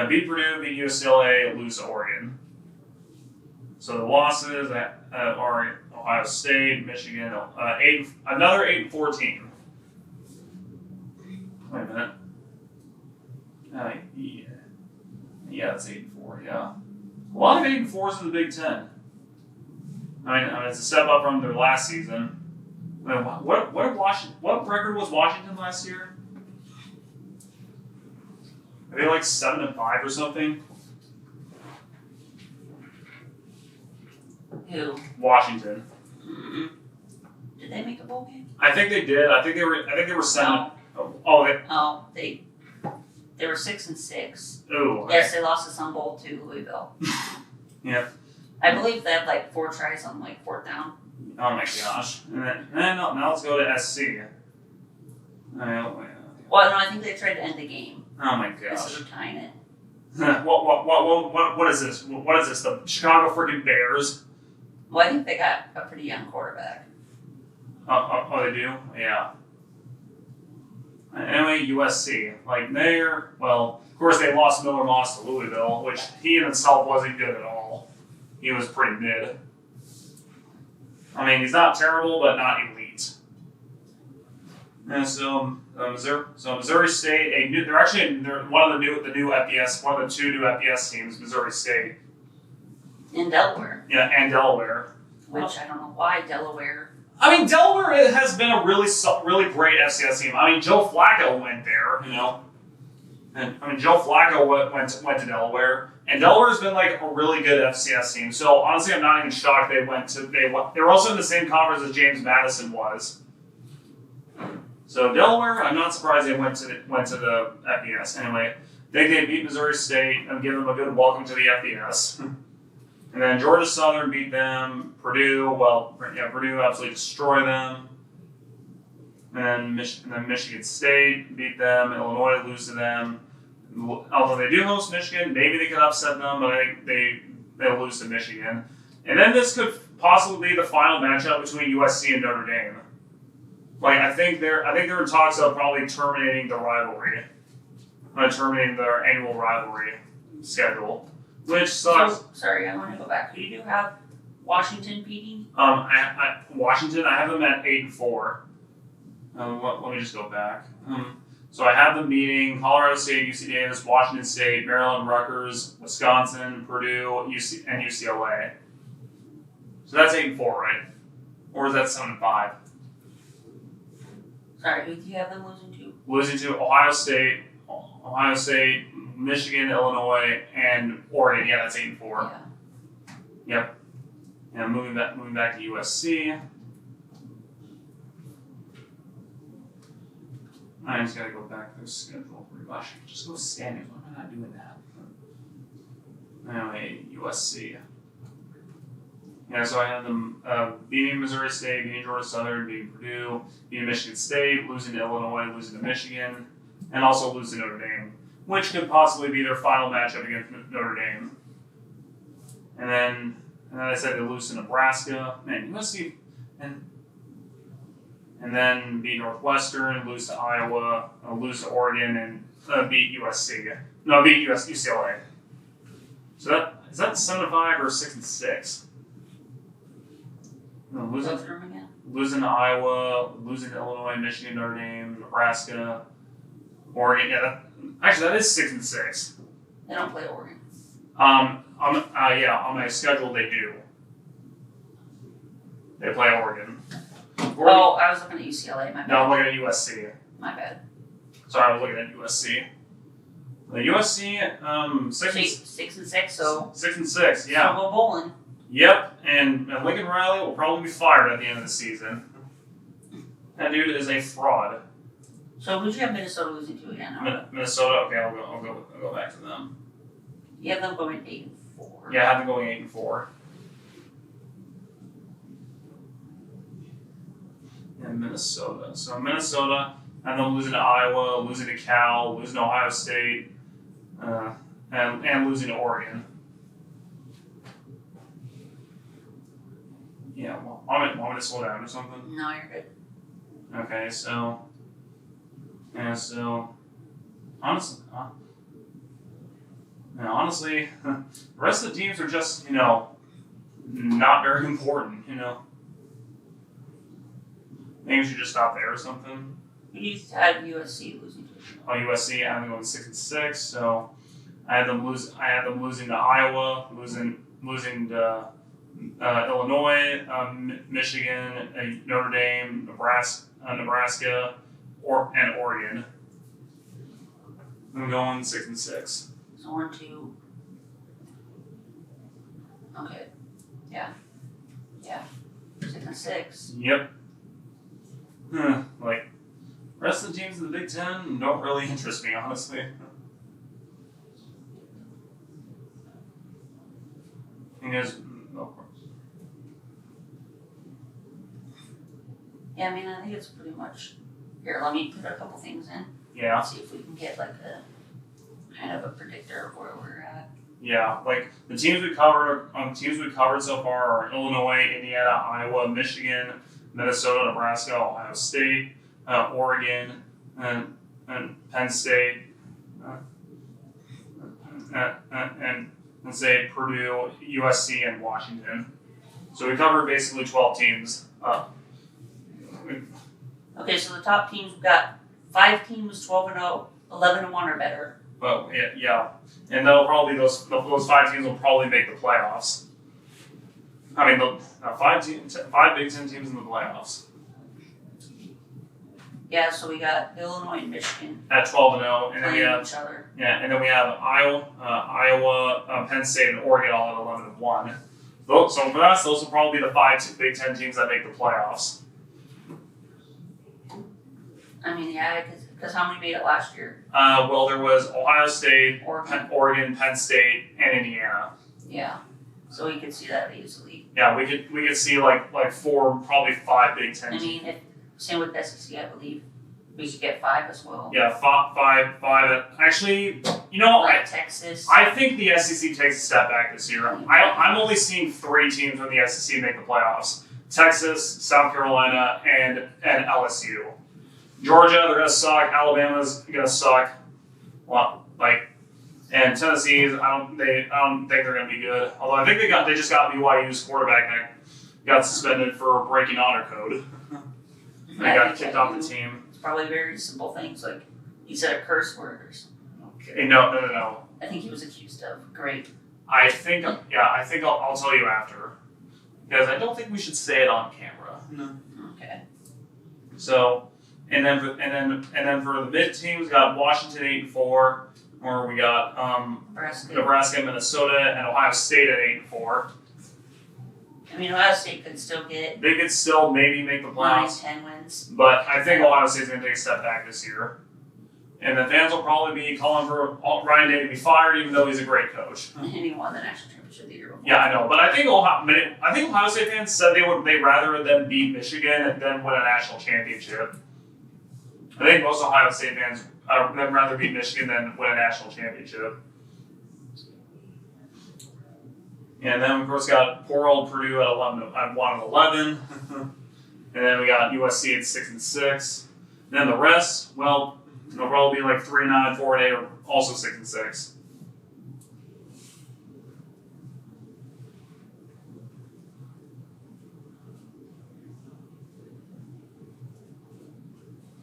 beat Purdue, beat UCLA, lose to Oregon. So the losses are Ohio State, Michigan, another 8-4 team. Wait a minute. Yeah, that's 8-4. Yeah, a lot of 8-4s in the Big Ten. It's a step up from their last season. What record was Washington last year? Are they like 7-5 or something? Who? Washington. Mm-mm. Did they make a bowl game? I think they did. I think they were 7. No. They were 6-6. Oh. Yes, they lost to Sun Bowl to Louisville. Yeah. I believe they had like 4 tries on like 4th down. Oh my gosh. And then now let's go to SC. Well, no, I think they tried to end the game. Oh my gosh. Instead of tying it. What is this? What is this? The Chicago freaking Bears? Well, I think they got a pretty young quarterback. Oh, they do? Yeah. Anyway, Illinois, USC. Like well, of course they lost Miller Moss to Louisville, which he in himself wasn't good at all. He was pretty mid. I mean, he's not terrible, but not elite. And so Missouri State, they're one of the new FBS, one of the two new FBS teams, Missouri State. In Delaware. Yeah, and Delaware. Which I don't know why Delaware. I mean, Delaware has been a really great FCS team. I mean, Joe Flacco went there, you know. And I mean, Joe Flacco went to Delaware, and Delaware's been like a really good FCS team. So honestly, I'm not even shocked they were also in the same conference as James Madison was. So Delaware, I'm not surprised they went to the FBS. Anyway, they beat Missouri State and give them a good welcome to the FBS. And then Georgia Southern beat them. Purdue absolutely destroyed them. And then Michigan State beat them. Illinois lose to them. Although they do host Michigan, maybe they could upset them, but I think they'll lose to Michigan. And then this could possibly be the final matchup between USC and Notre Dame. Like I think they're in talks of probably terminating the rivalry, terminating their annual rivalry schedule. Which sucks. So, sorry, I want to go back. Who did you have Washington beating? Washington, I have them at 8-4. Let me just go back. So I have them beating Colorado State, UC Davis, Washington State, Maryland, Rutgers, Wisconsin, Purdue, and UCLA. So that's 8-4, right? Or is that 7-5? Sorry, who do you have them losing to? Losing to Ohio State, Michigan, Illinois, and Oregon. Yeah, that's 8-4. Yeah. Yep. Yeah, moving back to USC. I just gotta go back to the schedule pretty much. Just go standings. Why am I not doing that? Anyway, USC. Yeah, so I had them beating Missouri State, beating Georgia Southern, beating Purdue, beating Michigan State, losing to Illinois, losing to Michigan, and also losing to Notre Dame, which could possibly be their final matchup against Notre Dame. And then I said they lose to Nebraska. Man, USC and then beat Northwestern, lose to Iowa, lose to Oregon, and beat USC. No, beat UCLA. So is that 7-5 or 6-6? No, losing to Iowa, losing to Illinois, Michigan, Notre Dame, Nebraska, Oregon. Yeah, that is 6-6. They don't play Oregon. On my schedule they do. They play Oregon. Oh, I was looking at UCLA. My bad. No, I'm looking at USC. My bad. Sorry, I was looking at USC. The USC, 6-6, so 6-6, yeah. So go bowling. Yep, and Lincoln Riley will probably be fired at the end of the season. That dude is a fraud. So who'd you have Minnesota losing to again? Minnesota. Okay, I'll go back to them. You have them going 8-4. Yeah, I have them going 8-4. And Minnesota. So Minnesota, and them losing to Iowa, losing to Cal, losing to Ohio State, and losing to Oregon. Yeah, well, want me to slow down or something? No, you're good. Okay, so honestly, the rest of the teams are just, not very important, Maybe we should just stop there or something. Who do you have USC losing to? Oh, USC, I have them going 6-6, so I had them losing to Iowa, losing to Illinois, Michigan, Notre Dame, Nebraska, and Oregon. I'm going 6-6. So 1, 2. Okay. Yeah. 6-6. Yep. Like, rest of the teams in the Big Ten don't really interest me, honestly. Yeah, I mean, I think it's pretty much. Here, let me put a couple things in. Yeah. See if we can get like a kind of a predictor of where we're at. Yeah, like the teams we covered so far are Illinois, Indiana, Iowa, Michigan, Minnesota, Nebraska, Ohio State, Oregon, and and Penn State, and let's say Purdue, USC, and Washington. So we covered basically 12 teams. Okay, so the top teams, we've got 5 teams, 12-0, 11-1 or better. But yeah, and they'll probably those 5 teams will probably make the playoffs. I mean, the 5 Big Ten teams in the playoffs Yeah, so we got Illinois and Michigan at 12-0, and then we playing have each other. and then we have Iowa, Penn State, and Oregon all at 11-1. So for us, those will probably be the 5 Big Ten teams that make the playoffs. I mean, yeah, because how many made it last year? Well, there was Ohio State, Oregon. Penn State, and Indiana. Yeah, so we could see that easily. Yeah, we could see like 4, probably 5 Big Ten I teams. mean, same with SEC, I believe. We should get 5 as well. Yeah, 5. Actually, you know, Like Texas. I think the SEC takes a step back this year. I'm only seeing 3 teams from the SEC make the playoffs: Texas, South Carolina, and LSU. Georgia, they're gonna suck. Alabama's gonna suck. Well, and Tennessee, I don't think they're gonna be good. Although I think they just got BYU's quarterback that got suspended for breaking honor code. They got kicked off the team. It's probably very simple things like he said a curse word or something. Okay, no. I think he was accused of. Great. I think I'll tell you after, because I don't think we should say it on camera. No. Okay. So, and then for the mid teams, got Washington 8-4, where we got Nebraska, Minnesota, and Ohio State at 8-4. I mean, Ohio State could still get. They could still maybe make the playoffs, 9-10 wins. but I think Ohio State's going to take a step back this year. And the fans will probably be calling for Ryan Day to be fired, even though he's a great coach. And he won the national championship the year before. Yeah, I know, but I think Ohio State fans said they'd rather them beat Michigan than win a national championship. I think most Ohio State fans would rather beat Michigan than win a national championship. And then of course got poor old Purdue at 1-11, and then we got USC at 6-6. And then the rest, well, it'll probably be like 3-9, 4-8, or also 6-6.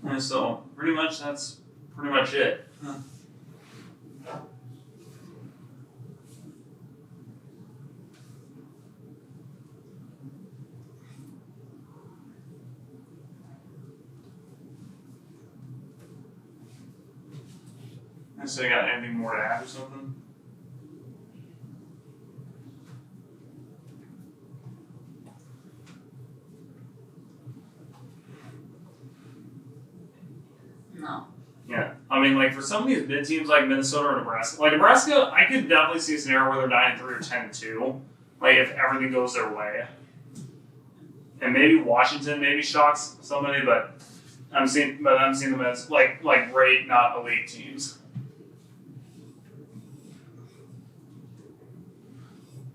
And so that's pretty much it. So you got anything more to add or something? No. Yeah, I mean, like for some of these mid teams like Minnesota or Nebraska, I could definitely see a scenario where they're 9-3 or 10-2, like if everything goes their way. And maybe Washington maybe shocks somebody, but I'm seeing them as like great, not elite teams.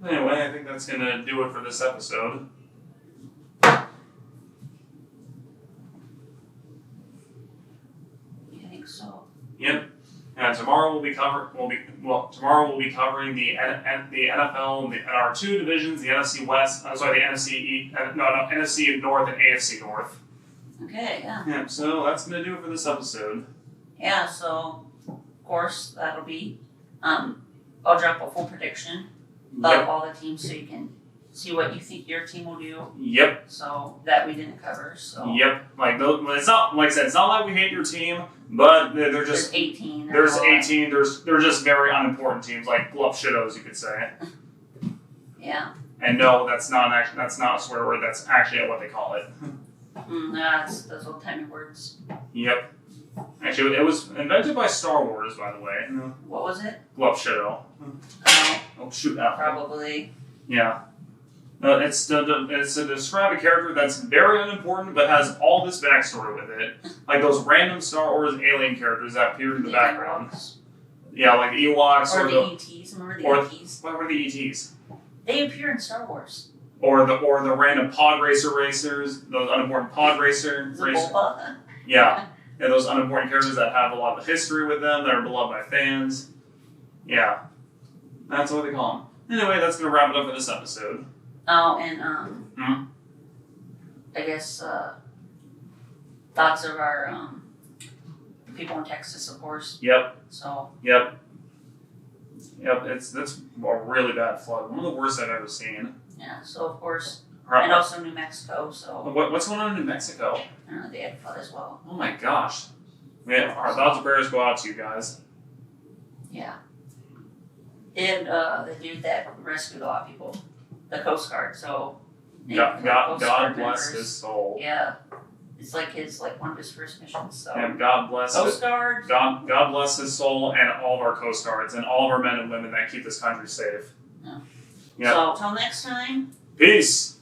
Anyway, I think that's gonna do it for this episode. I think so. Yep. And tomorrow we'll be covering the NFL and our 2 divisions, the NFC West. The NFC North and AFC North. Okay. Yeah. Yeah. So that's gonna do it for this episode. Yeah. So, of course, that'll be. I'll drop a full prediction of all the teams so you can see what you think your team will do. Yep. So that we didn't cover. So. Yep. It's not like I said. It's not like we hate your team, but they're just. There's 18. There's 18. They're just very unimportant teams, like bluff shittos, you could say. Yeah. And no, that's not a swear word. That's actually what they call it. That's old timey words. Yep. Actually, it was invented by Star Wars, by the way. What was it? Bluff shitto. Oh shoot! Probably. Yeah. It's to describe a character that's very unimportant but has all this backstory with it, like those random Star Wars alien characters that appeared in the background. Yeah, like the Ewoks or the ETs. Remember the ETs? What were the ETs? They appear in Star Wars. Or the random pod racers, those unimportant pod racers. Bulba. Yeah. and those unimportant characters that have a lot of history with them, that are beloved by fans. Yeah, that's what they call them. Anyway, that's gonna wrap it up for this episode. Oh, and Hmm? I guess thoughts of our people in Texas, of course. Yep, So yep. That's a really bad flood. One of the worst I've ever seen. yeah, so of course, and also New Mexico. So What's going on in New Mexico? I don't know, they had flood as well. Oh my gosh. Man, our thoughts and prayers go out to you guys. Yeah. And the dude that rescued a lot of people, the Coast Guard. So God Coast Guard bless members. his soul. Yeah, it's like one of his first missions. So And God bless Coast Guard. God bless his soul and all of our Coast Guards and all of our men and women that keep this country safe. Yeah. Yep. So till next time. Peace.